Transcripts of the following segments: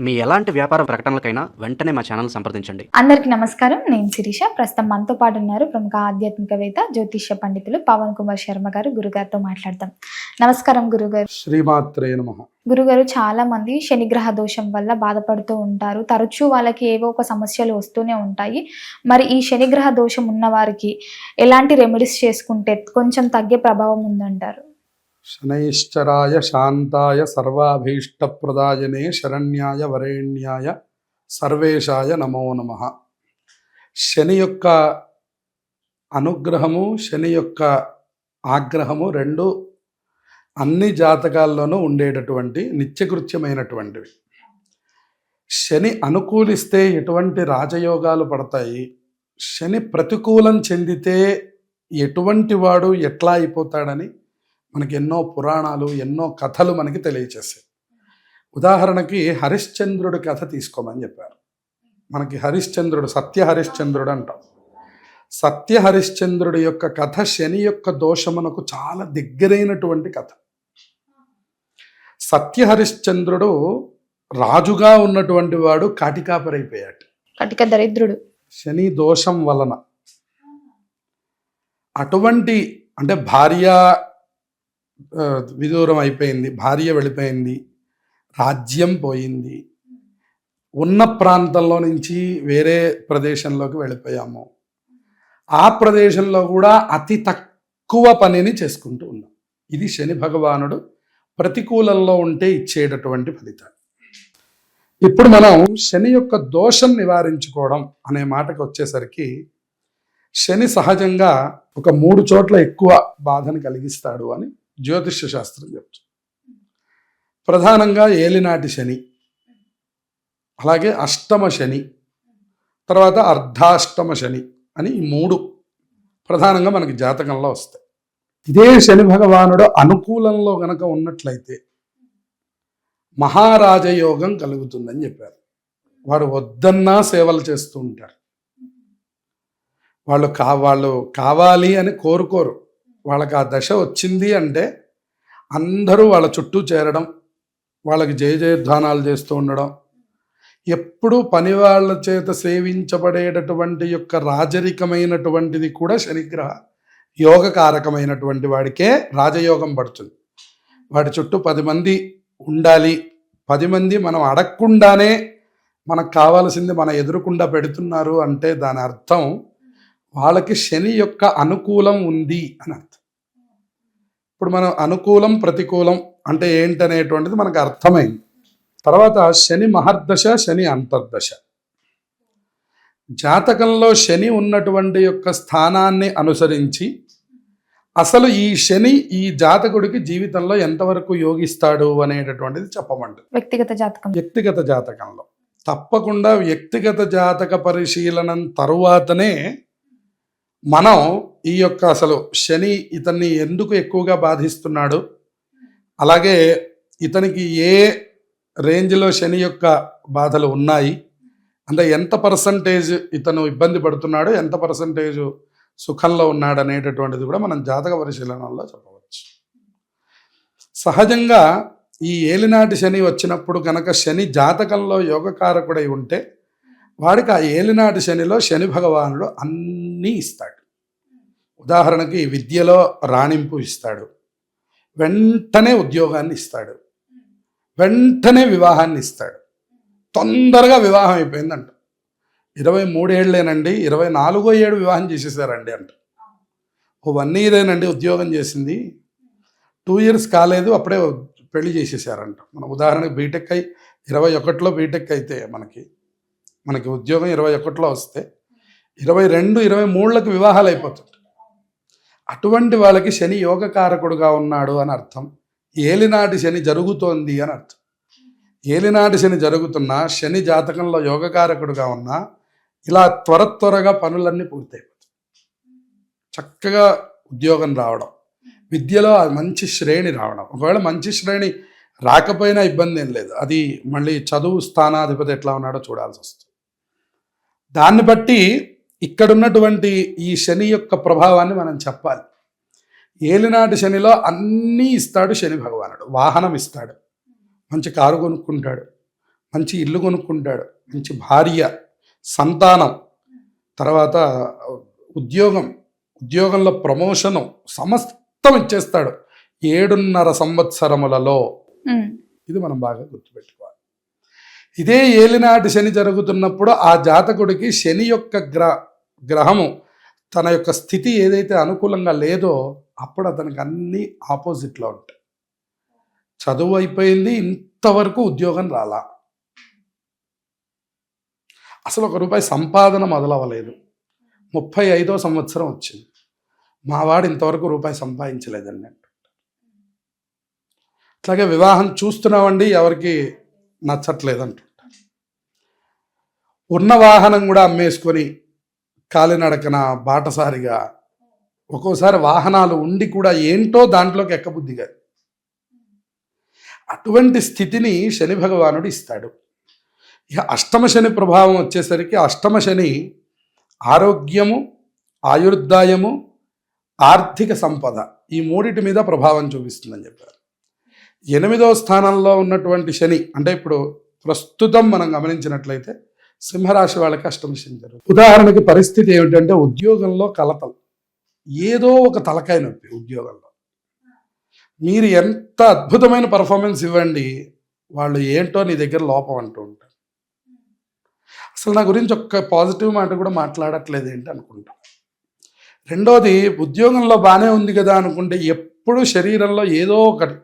మీ ఎలాంటి వ్యాపార ప్రకటనలకైనా వెంటనే మా ఛానల్ సంప్రదించండి. అందరికీ నమస్కారం. నేను శిరీష. ప్రస్తుతం మనతో పాటు ఉన్నారు ప్రముఖ ఆధ్యాత్మికవేత్త, జ్యోతిష్య పండితులు పవన్ కుమార్ శర్మ గారు. గురుగారితో మాట్లాడదాం. నమస్కారం గురుగారు. శ్రీమాత్రే నమః. గురుగారు, చాలా మంది శనిగ్రహ దోషం వల్ల బాధపడుతూ ఉంటారు. తరచూ వాళ్ళకి ఏవో ఒక సమస్యలు వస్తూనే ఉంటాయి. మరి ఈ శనిగ్రహ దోషం ఉన్న వారికి ఎలాంటి రెమెడీస్ చేసుకుంటే కొంచెం తగ్గే ప్రభావం ఉందంటారు? శనైశ్చరాయ శాంతాయ సర్వాభీష్టప్రదాయనే శరణ్యాయ వరేణ్యాయ సర్వేశాయ నమో నమః. శని యొక్క అనుగ్రహము, శని యొక్క ఆగ్రహము రెండు అన్ని జాతకాల్లోనూ ఉండేటటువంటి నిత్యకృత్యమైనటువంటివి. శని అనుకూలిస్తే ఎటువంటి రాజయోగాలు పడతాయి, శని ప్రతికూలం చెందితే ఎటువంటి వాడు ఎట్లా అయిపోతాడని మనకి ఎన్నో పురాణాలు, ఎన్నో కథలు మనకి తెలియచేస్తాయి. ఉదాహరణకి హరిశ్చంద్రుడి కథ తీసుకోమని చెప్పారు. మనకి హరిశ్చంద్రుడు, సత్య హరిశ్చంద్రుడు అంటాం. సత్య హరిశ్చంద్రుడి యొక్క కథ శని యొక్క దోషమునకు చాలా దగ్గరైనటువంటి కథ. సత్య హరిశ్చంద్రుడు రాజుగా ఉన్నటువంటి వాడు కాటికాపరైపోయాడు, కటిక దరిద్రుడు, శని దోషం వలన. అటువంటి అంటే భార్య విదూరం అయిపోయింది, భార్య వెళ్ళిపోయింది, రాజ్యం పోయింది, ఉన్న ప్రాంతంలో నుంచి వేరే ప్రదేశంలోకి వెళ్ళిపోయాము. ఆ ప్రదేశంలో కూడా అతి తక్కువ పనిని చేసుకుంటూ ఉన్నాం. ఇది శని భగవానుడు ప్రతికూలంలో ఉంటే ఇచ్చేటటువంటి ఫలితాలు. ఇప్పుడు మనం శని యొక్క దోషం నివారించుకోవడం అనే మాటకు వచ్చేసరికి, శని సహజంగా ఒక 3 చోట్ల ఎక్కువ బాధను కలిగిస్తాడు అని జ్యోతిష్య శాస్త్రం చెప్తుంది. ప్రధానంగా ఏలినాటి శని, అలాగే అష్టమ శని, తర్వాత అర్ధాష్టమ శని అని ఈ 3 ప్రధానంగా మనకి జాతకంలో వస్తాయి. ఇదే శని భగవానుడు అనుకూలంలో గనక ఉన్నట్లయితే మహారాజయోగం కలుగుతుందని చెప్పారు. వాడు వద్దన్నా సేవలు చేస్తూ ఉంటారు. వాళ్ళు కావాలి అని కోరుకోరు. వాళ్ళకి ఆ దశ వచ్చింది అంటే అందరూ వాళ్ళ చుట్టూ చేరడం, వాళ్ళకి జయజయధ్వానాలు చేస్తూ ఉండడం, ఎప్పుడూ పని వాళ్ళ చేత సేవించబడేటటువంటి యొక్క రాజరికమైనటువంటిది కూడా శనిగ్రహ యోగకారకమైనటువంటి వాడికే రాజయోగం పడుతుంది. వాడి చుట్టూ 10 మంది ఉండాలి, 10 మంది మనం అడగకుండానే మనకు కావాల్సింది మన ఎదురుకుండా పెడుతున్నారు అంటే దాని అర్థం వాళ్ళకి శని యొక్క అనుకూలం ఉంది అని అర్థం. ఇప్పుడు మనం అనుకూలం ప్రతికూలం అంటే ఏంటనేటువంటిది మనకు అర్థమైంది. తర్వాత శని మహర్దశ, శని అంతర్దశ. జాతకంలో శని ఉన్నటువంటి యొక్క స్థానాన్ని అనుసరించి అసలు ఈ శని ఈ జాతకుడికి జీవితంలో ఎంతవరకు యోగిస్తాడు అనేటటువంటిది చెప్పమంటారు. వ్యక్తిగత జాతకంలో తప్పకుండా వ్యక్తిగత జాతక పరిశీలన తరువాతనే మనం ఈ యొక్క అసలు శని ఇతన్ని ఎందుకు ఎక్కువగా బాధిస్తున్నాడు, అలాగే ఇతనికి ఏ రేంజ్లో శని యొక్క బాధలు ఉన్నాయి, అంటే ఎంత పర్సంటేజ్ ఇతను ఇబ్బంది పడుతున్నాడు, ఎంత పర్సంటేజ్ సుఖంలో ఉన్నాడు అనేటటువంటిది కూడా మనం జాతక పరిశీలనలో చెప్పవచ్చు. సహజంగా ఈ ఏలినాటి శని వచ్చినప్పుడు కనుక శని జాతకంలో యోగకారకుడై ఉంటే వాడికి ఆ ఏలినాటి శనిలో శని భగవానుడు అన్నీ ఇస్తాడు. ఉదాహరణకి విద్యలో రాణింపు ఇస్తాడు, వెంటనే ఉద్యోగాన్ని ఇస్తాడు, వెంటనే వివాహాన్ని ఇస్తాడు. తొందరగా వివాహం అయిపోయిందంట. 23 ఏళ్ళేనండి, 24వ ఏడు వివాహం చేసేసారండి అంట. 1 ఇయరేనండి ఉద్యోగం చేసింది, 2 ఇయర్స్ కాలేదు అప్పుడే పెళ్లి చేసేసారంట. మన ఉదాహరణకి బీటెక్ అయి 21లో బీటెక్ అయితే మనకి ఉద్యోగం 21లో వస్తే 22, 23లకు వివాహాలు అయిపోతుంది. అటువంటి వాళ్ళకి శని యోగకారకుడుగా ఉన్నాడు అని అర్థం. ఏలినాటి శని జరుగుతోంది అని అర్థం. ఏలినాటి శని జరుగుతున్నా శని జాతకంలో యోగకారకుడుగా ఉన్నా ఇలా త్వరగా పనులన్నీ పూర్తయిపోతాయి. చక్కగా ఉద్యోగం రావడం, విద్యలో మంచి శ్రేణి రావడం. ఒకవేళ మంచి శ్రేణి రాకపోయినా ఇబ్బంది ఏం లేదు, అది మళ్ళీ చదువు స్థానాధిపతి ఎట్లా ఉన్నాడో చూడాల్సి వస్తుంది. దాన్ని బట్టి ఇక్కడున్నటువంటి ఈ శని యొక్క ప్రభావాన్ని మనం చెప్పాలి. ఏలినాటి శనిలో అన్నీ ఇస్తాడు శని భగవానుడు. వాహనం ఇస్తాడు, మంచి కారు కొనుక్కుంటాడు, మంచి ఇల్లు కొనుక్కుంటాడు, మంచి భార్య, సంతానం, తర్వాత ఉద్యోగంలో ప్రమోషను, సమస్తం ఇచ్చేస్తాడు 7.5 సంవత్సరములలో. ఇది మనం బాగా గుర్తుపెట్టుకోవాలి. ఇదే ఏలినాటి శని జరుగుతున్నప్పుడు ఆ జాతకుడికి శని యొక్క గ్రహము తన యొక్క స్థితి ఏదైతే అనుకూలంగా లేదో అప్పుడు అతనికి అన్ని ఆపోజిట్లో ఉంటాయి. చదువు అయిపోయింది, ఇంతవరకు ఉద్యోగం రాలా, అసలు ₹1 సంపాదన మొదలవ్వలేదు, 35వ సంవత్సరం వచ్చింది, మావాడు ఇంతవరకు రూపాయి సంపాదించలేదండి అంట. అట్లాగే వివాహం చూస్తున్నామండి, ఎవరికి నచ్చట్లేదు అంటుంటారు. ఉన్న వాహనం కూడా అమ్మేసుకొని కాలినడకన బాటసారిగా, ఒక్కోసారి వాహనాలు ఉండి కూడా ఏంటో దాంట్లోకి ఎక్కబుద్దిగా, అటువంటి స్థితిని శని భగవానుడు ఇస్తాడు. ఇక అష్టమ శని ప్రభావం వచ్చేసరికి అష్టమ శని ఆరోగ్యము, ఆయుర్దాయము, ఆర్థిక సంపద ఈ మూడిటి మీద ప్రభావం చూపిస్తుందని చెప్పారు. 8వ స్థానంలో ఉన్నటువంటి శని అంటే ఇప్పుడు ప్రస్తుతం మనం గమనించినట్లయితే సింహరాశి వాళ్ళకి అష్టమ శని జరుగుతుంది. ఉదాహరణకి పరిస్థితి ఏమిటంటే ఉద్యోగంలో కలతలు, ఏదో ఒక తలకాయ నొప్పి ఉద్యోగంలో. మీరు ఎంత అద్భుతమైన పర్ఫార్మెన్స్ ఇవ్వండి, వాళ్ళు ఏంటో నీ దగ్గర లోపం అంటూ ఉంటారు. అసలు నా గురించి ఒక్క పాజిటివ్ మాట కూడా మాట్లాడట్లేదు ఏంటి అనుకుంటాం. రెండోది, ఉద్యోగంలో బాగానే ఉంది కదా అనుకుంటే ఎప్పుడు శరీరంలో ఏదో ఒకటి,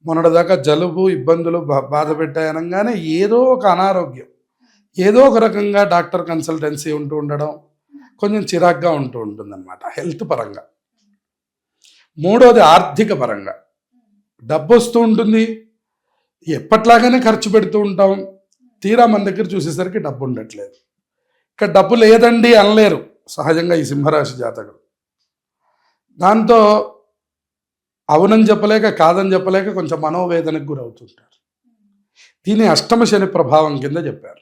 మొన్నటిదాకా జలుబు ఇబ్బందులు బాధ పెట్టాయనగానే ఏదో ఒక అనారోగ్యం, ఏదో ఒక రకంగా డాక్టర్ కన్సల్టెన్సీ ఉంటూ ఉండడం కొంచెం చిరాగ్గా ఉంటూ ఉంటుందన్నమాట హెల్త్ పరంగా. మూడోది ఆర్థిక పరంగా, డబ్బు వస్తూ ఉంటుంది, ఎప్పట్లాగానే ఖర్చు పెడుతూ ఉంటాం, తీరా మన దగ్గర చూసేసరికి డబ్బు ఉండట్లేదు. ఇక్కడ డబ్బు లేదండి అనలేరు సహజంగా ఈ సింహరాశి జాతకులు. దాంతో అవునని చెప్పలేక కాదని చెప్పలేక కొంచెం మనోవేదనకు గురవుతుంటారు. దీన్ని అష్టమ శని ప్రభావం కింద చెప్పారు.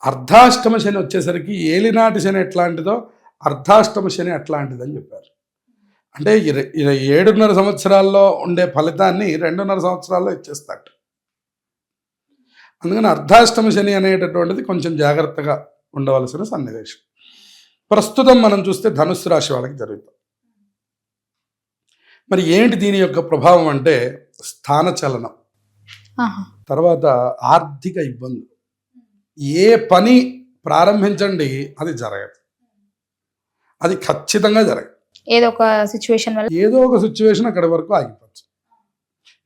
అర్ధాష్టమ శని వచ్చేసరికి ఏలినాటి శని ఎట్లాంటిదో అర్ధాష్టమ శని అట్లాంటిదని చెప్పారు. అంటే 7.5 సంవత్సరాల్లో ఉండే ఫలితాన్ని 2.5 సంవత్సరాల్లో ఇచ్చేస్తాడు. అందుకని అర్ధాష్టమ శని అనేటటువంటిది కొంచెం జాగ్రత్తగా ఉండవలసిన సన్నివేశం. ప్రస్తుతం మనం చూస్తే ధనుస్సు రాశి వాళ్ళకి జరుగుతుంది. మరి ఏంటి దీని యొక్క ప్రభావం అంటే స్థాన చలనం, తర్వాత ఆర్థిక ఇబ్బందులు. ఏ పని ప్రారంభించండి అది జరగదు, అది ఖచ్చితంగా జరగదు. ఏదో ఒక సిచ్యువేషన్ అక్కడి వరకు ఆగిపోవచ్చు.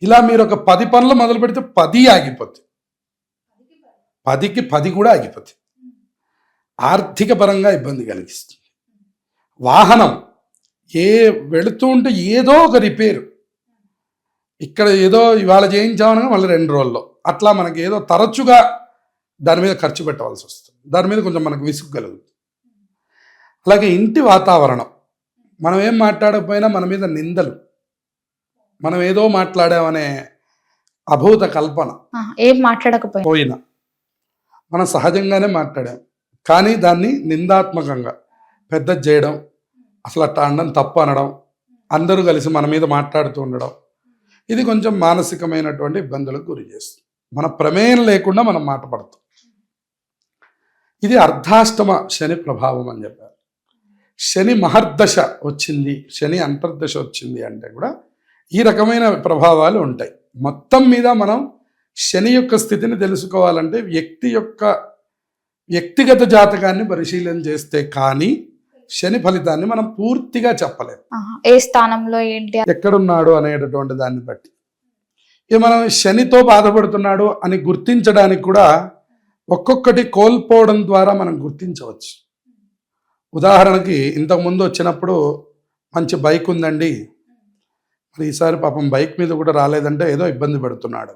ఇలా మీరు ఒక 10 పనులు మొదలు పెడితే 10 ఆగిపోతాయి, 10కి 10 కూడా ఆగిపోతాయి. ఆర్థిక పరంగా ఇబ్బంది కలిగిస్తుంది. వాహనం వెళుతూ ఉంటే ఏదో ఒక రిపేరు, ఇక్కడ ఏదో ఇవాళ చేయించామనగా మళ్ళీ 2 రోజుల్లో, అట్లా మనకి ఏదో తరచుగా దాని మీద ఖర్చు పెట్టవలసి వస్తుంది. దాని మీద కొంచెం మనకు విసుగు కలుగుతుంది. అలాగే ఇంటి వాతావరణం, మనం ఏం మాట్లాడకపోయినా మన మీద నిందలు, మనం ఏదో మాట్లాడామనే అభూత కల్పన, ఏం మాట్లాడకపోయినా మనం సహజంగానే మాట్లాడాం కానీ దాన్ని నిందాత్మకంగా పెద్ద చేయడం, అసలు అట్లా అనడం తప్పు అనడం, అందరూ కలిసి మన మీద మాట్లాడుతూ ఉండడం, ఇది కొంచెం మానసికమైనటువంటి ఇబ్బందులకు గురి చేస్తుంది. మన ప్రమేయం లేకుండా మనం మాట పడతాం. ఇది అర్ధాష్టమ శని ప్రభావం అని చెప్పారు. శని మహర్దశ వచ్చింది, శని అంతర్దశ వచ్చింది అంటే కూడా ఈ రకమైన ప్రభావాలు ఉంటాయి. మొత్తం మీద మనం శని యొక్క స్థితిని తెలుసుకోవాలంటే వ్యక్తిగత జాతకాన్ని పరిశీలన చేస్తే కానీ శని ఫలితాన్ని మనం పూర్తిగా చెప్పలేము. ఏ స్థానంలో ఏంటి, ఎక్కడున్నాడు అనేటటువంటి దాన్ని బట్టి మనం శనితో బాధపడుతున్నాడు అని గుర్తించడానికి కూడా ఒక్కొక్కటి కోల్పోవడం ద్వారా మనం గుర్తించవచ్చు. ఉదాహరణకి ఇంతకుముందు వచ్చినప్పుడు మంచి బైక్ ఉందండి, మరి ఈసారి పాపం బైక్ మీద కూడా రాలేదంటే ఏదో ఇబ్బంది పెడుతున్నాడు.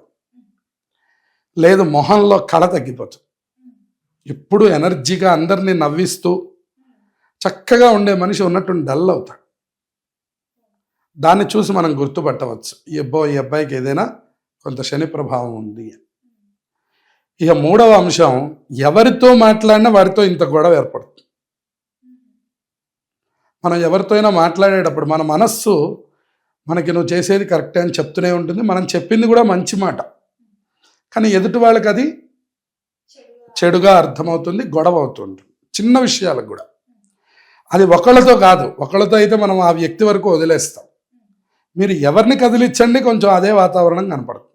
లేదు, మొహంలో కళ తగ్గిపోతుంది, ఎప్పుడు ఎనర్జీగా అందరినీ నవ్విస్తూ చక్కగా ఉండే మనిషి ఉన్నట్టు డల్ అవుతాడు. దాన్ని చూసి మనం గుర్తుపట్టవచ్చు ఈ అబ్బాయికి ఏదైనా కొంత శని ప్రభావం ఉంది. ఇక మూడవ అంశం, ఎవరితో మాట్లాడినా వారితో ఇంత గొడవ ఏర్పడుతుంది. మనం ఎవరితో అయినా మాట్లాడేటప్పుడు మన మనస్సు మనకి నువ్వు చేసేది కరెక్టే అని చెప్తూనే ఉంటుంది, మనం చెప్పింది కూడా మంచి మాట, కానీ ఎదుటి వాళ్ళకి అది చెడుగా అర్థమవుతుంది, గొడవ అవుతుంది చిన్న విషయాలకు కూడా. అది ఒకళ్ళతో కాదు, ఒకళ్ళతో అయితే మనం ఆ వ్యక్తి వరకు వదిలేస్తాం. మీరు ఎవరిని కదిలించండి కొంచెం అదే వాతావరణం కనపడుతుంది.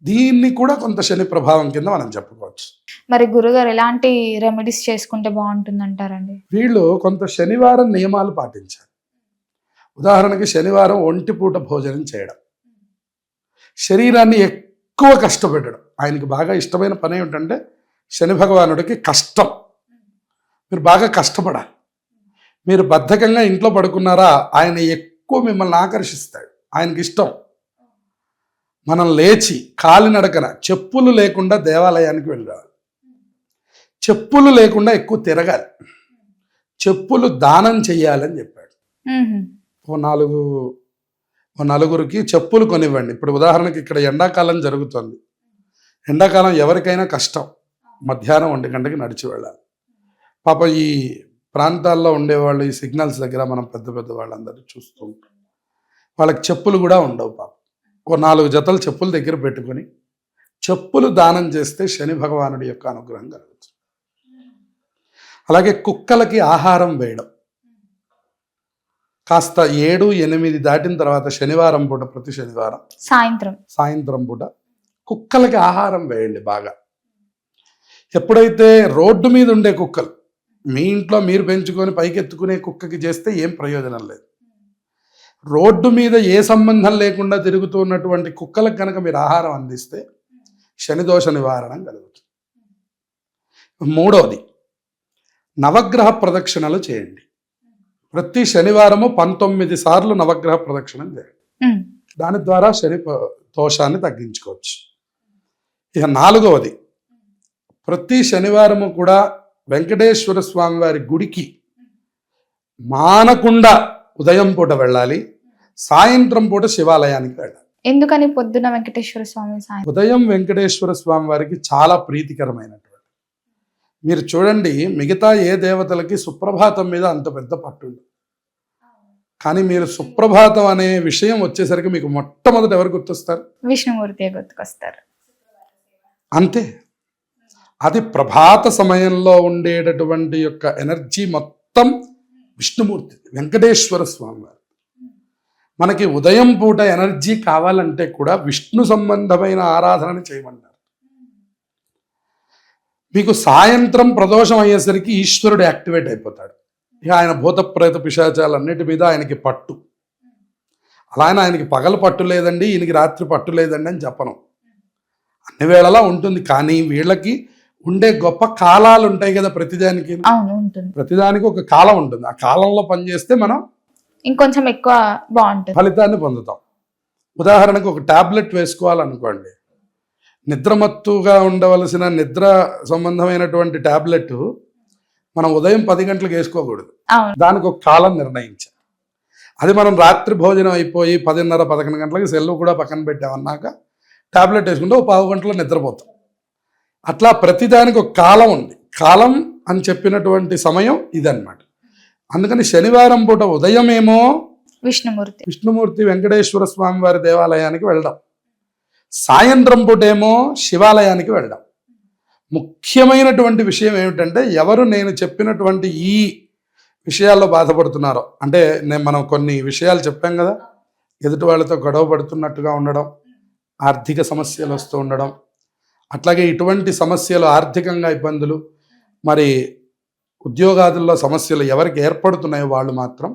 దీన్ని కూడా కొంత శని ప్రభావం కింద మనం చెప్పుకోవచ్చు. మరి గురుగారు ఎలాంటి రెమెడీస్ చేసుకుంటే బాగుంటుంది అంటారండి? వీళ్ళు కొంత శనివారం నియమాలు పాటించాలి. ఉదాహరణకి శనివారం ఒంటిపూట భోజనం చేయడం, శరీరాన్ని ఎక్కువ కష్టపెట్టడం. ఆయనకి బాగా ఇష్టమైన పని ఏమిటంటే శని భగవానుడికి కష్టం. మీరు బాగా కష్టపడాలి. మీరు బద్ధకంగా ఇంట్లో పడుకున్నారా, ఆయన ఎక్కువ మిమ్మల్ని ఆకర్షిస్తాడు. ఆయనకి ఇష్టం మనం లేచి కాలినడకన చెప్పులు లేకుండా దేవాలయానికి వెళ్ళాలి. చెప్పులు లేకుండా ఎక్కువ తిరగాలి. చెప్పులు దానం చెయ్యాలని చెప్పాడు. ఓ నలుగురికి చెప్పులు కొనివ్వండి. ఇప్పుడు ఉదాహరణకి ఇక్కడ ఎండాకాలం జరుగుతుంది. ఎండాకాలం ఎవరికైనా కష్టం. మధ్యాహ్నం 1 గంటకి నడిచి వెళ్ళాలి. పాప ఈ ప్రాంతాల్లో ఉండేవాళ్ళు ఈ సిగ్నల్స్ దగ్గర మనం పెద్ద పెద్ద వాళ్ళందరూ చూస్తూ ఉంటాం. వాళ్ళకి చెప్పులు కూడా ఉండవు. పాప ఓ 4 జతలు చెప్పులు దగ్గర పెట్టుకొని చెప్పులు దానం చేస్తే శని భగవానుడి యొక్క అనుగ్రహం కలుగుతుంది. అలాగే కుక్కలకి ఆహారం వేయడం. కాస్త 7, 8 దాటిన తర్వాత శనివారం పూట, ప్రతి శనివారం సాయంత్రం పూట కుక్కలకి ఆహారం వేయండి బాగా. ఎప్పుడైతే రోడ్డు మీద ఉండే కుక్కలు, మీ ఇంట్లో మీరు పెంచుకొని పైకెత్తుకునే కుక్కకి చేస్తే ఏం ప్రయోజనం లేదు. రోడ్డు మీద ఏ సంబంధం లేకుండా తిరుగుతూ ఉన్నటువంటి కుక్కలకు కనుక మీరు ఆహారం అందిస్తే శనిదోష నివారణం కలుగుతుంది. 3వది, నవగ్రహ ప్రదక్షిణలు చేయండి. ప్రతి శనివారము 19 సార్లు నవగ్రహ ప్రదక్షిణం చేయండి. దాని ద్వారా శని దోషాన్ని తగ్గించుకోవచ్చు. ఇక 4వది, ప్రతి శనివారము కూడా వెంకటేశ్వర స్వామి వారి గుడికి మానకుండా ఉదయం పూట వెళ్ళాలి, సాయంత్రం పూట శివాలయానికి వెళ్ళాలి. ఎందుకని పొద్దున వెంకటేశ్వర స్వామి, ఉదయం వెంకటేశ్వర స్వామి వారికి చాలా ప్రీతికరమైనటువంటి. మీరు చూడండి, మిగతా ఏ దేవతలకి సుప్రభాతం మీద అంత పెద్ద పట్టుండు, కానీ మీరు సుప్రభాతం అనే విషయం వచ్చేసరికి మీకు మొట్టమొదట ఎవరు గుర్తొస్తారు? విష్ణుమూర్తి గుర్తుకొస్తారు. అంతే. అది ప్రభాత సమయంలో ఉండేటటువంటి యొక్క ఎనర్జీ మొత్తం విష్ణుమూర్తి, వెంకటేశ్వర స్వామి వారు. మనకి ఉదయం పూట ఎనర్జీ కావాలంటే కూడా విష్ణు సంబంధమైన ఆరాధనని చేయమన్నారు. మీకు సాయంత్రం ప్రదోషం అయ్యేసరికి ఈశ్వరుడు యాక్టివేట్ అయిపోతాడు. ఇక ఆయన భూత ప్రేత పిశాచాలన్నిటి మీద ఆయనకి పట్టు. అలా ఆయనకి పగలు పట్టు లేదండి, ఈయనకి రాత్రి పట్టు లేదండి అని చెప్పను. అన్ని వేళలా ఉంటుంది. కానీ వీళ్ళకి ఉండే గొప్ప కాలాలు ఉంటాయి కదా, ప్రతిదానికి ఒక కాలం ఉంటుంది. ఆ కాలంలో పనిచేస్తే మనం ఇంకొంచెం ఎక్కువ బాగుంటుంది, ఫలితాన్ని పొందుతాం. ఉదాహరణకు ఒక టాబ్లెట్ వేసుకోవాలనుకోండి, నిద్రమత్తుగా ఉండవలసిన నిద్ర సంబంధమైనటువంటి టాబ్లెట్ మనం ఉదయం 10 గంటలకు వేసుకోకూడదు. దానికి ఒక కాలం నిర్ణయించాం. అది మనం రాత్రి భోజనం అయిపోయి 10:30, 11 గంటలకు సెల్లు కూడా పక్కన పెట్టామన్నాక టాబ్లెట్ వేసుకుంటే ఒక 15 గంటలో నిద్రపోతాం. అట్లా ప్రతిదానికి ఒక కాలం ఉంది. కాలం అని చెప్పినటువంటి సమయం ఇదన్నమాట. అందుకని శనివారం పూట ఉదయమేమో విష్ణుమూర్తి వెంకటేశ్వర స్వామి వారి దేవాలయానికి వెళ్ళడం, సాయంత్రం పూట ఏమో శివాలయానికి వెళ్ళడం. ముఖ్యమైనటువంటి విషయం ఏమిటంటే, ఎవరు నేను చెప్పినటువంటి ఈ విషయాల్లో బాధపడుతున్నారో, అంటే మనం కొన్ని విషయాలు చెప్పాం కదా, ఎదుటి వాళ్ళతో గొడవ పడుతున్నట్టుగా ఉండడం, ఆర్థిక సమస్యలు వస్తూ ఉండడం, అట్లాగే ఇటువంటి సమస్యలు, ఆర్థికంగా ఇబ్బందులు, మరి ఉద్యోగాదుల్లో సమస్యలు ఎవరికి ఏర్పడుతున్నాయో వాళ్ళు మాత్రం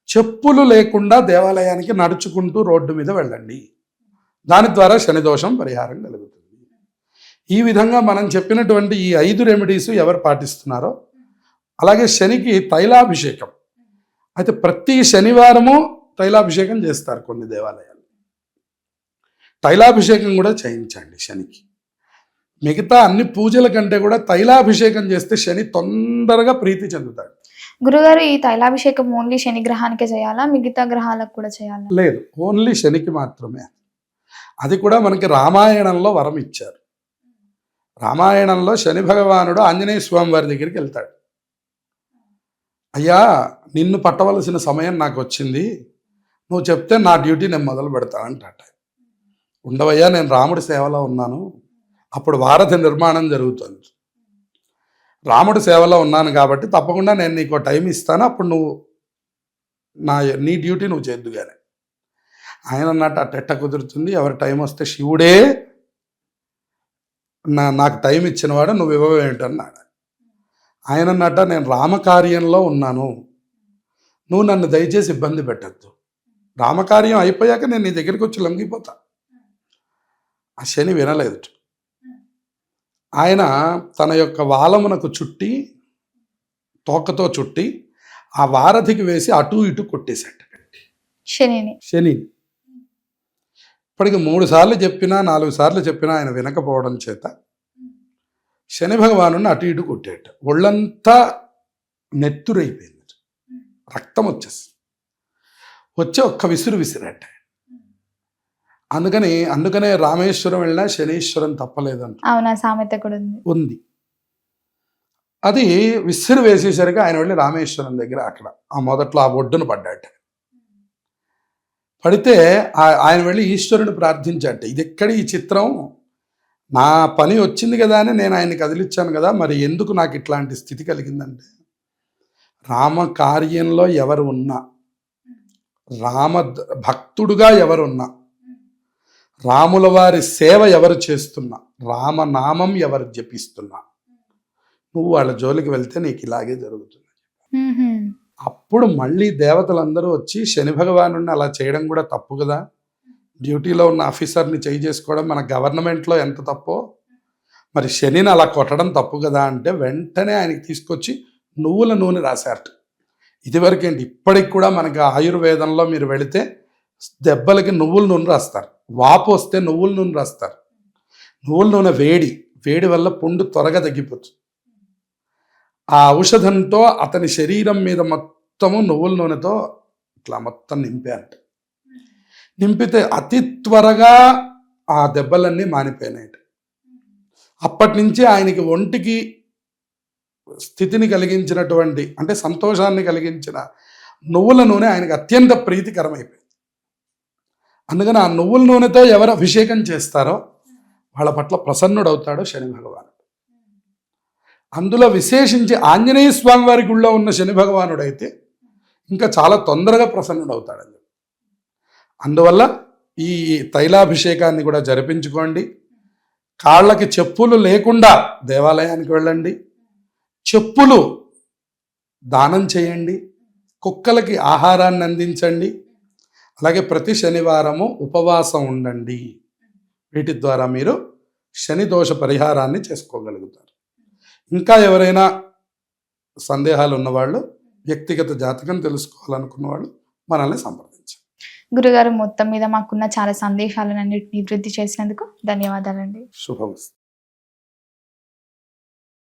చెప్పులు లేకుండా దేవాలయానికి నడుచుకుంటూ రోడ్డు మీద వెళ్ళండి. దాని ద్వారా శనిదోషం పరిహారం కలుగుతుంది. ఈ విధంగా మనం చెప్పినటువంటి ఈ 5 రెమెడీస్ ఎవరు పాటిస్తున్నారో, అలాగే శనికి తైలాభిషేకం. అయితే ప్రతి శనివారము తైలాభిషేకం చేస్తారు కొన్ని దేవాలయాలు. తైలాభిషేకం కూడా చేయించండి శనికి. మిగతా అన్ని పూజల కంటే కూడా తైలాభిషేకం చేస్తే శని తొందరగా ప్రీతి చెందుతాడు. గురుగారు, ఈ తైలాభిషేకం ఓన్లీ శని గ్రహానికే చేయాలా, మిగతా గ్రహాలకు కూడా చేయాలా? లేదు, ఓన్లీ శనికి మాత్రమే. అది కూడా మనకి రామాయణంలో వరం ఇచ్చారు. రామాయణంలో శని భగవానుడు ఆంజనేయ స్వామి వారి దగ్గరికి వెళ్తాడు. అయ్యా, నిన్ను పట్టవలసిన సమయం నాకు వచ్చింది, నువ్వు చెప్తే నా డ్యూటీ నేను మొదలు పెడతానంటాట. ఉండవయ్యా, నేను రాముడి సేవలో ఉన్నాను, అప్పుడు వారధి నిర్మాణం జరుగుతుంది, రాముడి సేవలో ఉన్నాను కాబట్టి తప్పకుండా నేను నీకు టైం ఇస్తాను, అప్పుడు నువ్వు నీ డ్యూటీ నువ్వు చేద్దు కానీ. ఆయన అన్నట్టు అట్టెట్ట కుదురుతుంది, ఎవరి టైం వస్తే శివుడే నాకు టైం ఇచ్చినవాడు, నువ్వు ఇవ్వవేంటన్నాడు. ఆయన అన్నట్ట నేను రామకార్యంలో ఉన్నాను, నువ్వు నన్ను దయచేసి ఇబ్బంది పెట్టద్దు, రామకార్యం అయిపోయాక నేను నీ దగ్గరికి వచ్చి లొంగిపోతా. ఆ శని వినలేదు. ఆయన తన యొక్క వాలమునకు చుట్టి, తోకతో చుట్టి ఆ వారధికి వేసి అటు ఇటు కొట్టేశాడు శని. ఇప్పటికి 3 సార్లు చెప్పినా 4 సార్లు చెప్పినా ఆయన వినకపోవడం చేత శని భగవాను అటు ఇటు కొట్టాడు. ఒళ్ళంతా నెత్తురైపోయింది, రక్తం వచ్చి ఒక్క విసిరాట. అందుకనే రామేశ్వరం వెళ్ళినా శనీశ్వరం తప్పలేదంట. అవునా, సామెత కూడా ఉంది. అది విసిరి వేసేసరికి ఆయన వెళ్ళి రామేశ్వరం దగ్గర అక్కడ ఆ మొదట్లో ఆ ఒడ్డును పడ్డాట. పడితే ఆయన వెళ్ళి ఈశ్వరుని ప్రార్థించాట. ఇది ఎక్కడ ఈ చిత్రం, నా పని వచ్చింది కదా అని నేను ఆయన్ని కదిలిచ్చాను కదా, మరి ఎందుకు నాకు ఇట్లాంటి స్థితి కలిగిందంటే, రామ కార్యంలో ఎవరు ఉన్నా, రామ భక్తుడుగా ఎవరున్నా, రాముల వారి సేవ ఎవరు చేస్తున్నా, రామనామం ఎవరు జపిస్తున్నా, నువ్వు వాళ్ళ జోలికి వెళ్తే నీకు ఇలాగే జరుగుతుంది. అప్పుడు మళ్ళీ దేవతలందరూ వచ్చి శని భగవాను అలా చేయడం కూడా తప్పు కదా, డ్యూటీలో ఉన్న ఆఫీసర్ని చేయి చేసుకోవడం మన గవర్నమెంట్లో ఎంత తప్పో, మరి శనిని అలా కొట్టడం తప్పు కదా అంటే వెంటనే ఆయనకి తీసుకొచ్చి నువ్వుల నూనె రాశారట. ఇదివరకేంటి, ఇప్పటికి కూడా మనకి ఆయుర్వేదంలో మీరు వెళితే దెబ్బలకి నువ్వుల నూనె రాస్తారు, వాపు వస్తే నువ్వుల నూనె రాస్తారు. నువ్వుల నూనె వేడి వల్ల పుండు త్వరగా తగ్గిపోతుంది. ఆ ఔషధంతో అతని శరీరం మీద మొత్తము నువ్వుల నూనెతో ఇట్లా మొత్తం నింపారట. నింపితే అతి త్వరగా ఆ దెబ్బలన్నీ మానిపోయినాయట. అప్పటి నుంచి ఆయనకి ఒంటికి స్థితిని కలిగించినటువంటి, అంటే సంతోషాన్ని కలిగించిన నువ్వుల నూనె ఆయనకి అత్యంత ప్రీతికరమైపోయింది. అందుకని ఆ నువ్వుల నూనెతో ఎవరు అభిషేకం చేస్తారో వాళ్ళ పట్ల ప్రసన్నుడవుతాడో శని భగవానుడు. అందులో విశేషించి ఆంజనేయ స్వామి వారి గుళ్ళో ఉన్న శని భగవానుడైతే ఇంకా చాలా తొందరగా ప్రసన్నుడవుతాడని. అందువల్ల ఈ తైలాభిషేకాన్ని కూడా జరిపించుకోండి. కాళ్ళకి చెప్పులు లేకుండా దేవాలయానికి వెళ్ళండి, చెప్పులు దానం చేయండి, కుక్కలకి ఆహారాన్ని అందించండి, అలాగే ప్రతి శనివారము ఉపవాసం ఉండండి. వీటి ద్వారా మీరు శని దోష పరిహారాన్ని చేసుకోగలుగుతారు. ఇంకా ఎవరైనా సందేహాలు ఉన్నవాళ్ళు, వ్యక్తిగత జాతకం తెలుసుకోవాలనుకున్న వాళ్ళు మనల్ని సంప్రదించండి. గురుగారు, మొత్తం మీద మాకున్న చాలా సందేశాలను అన్నిటిని వృద్ధి చేసినందుకు ధన్యవాదాలండి. శుభమస్తు.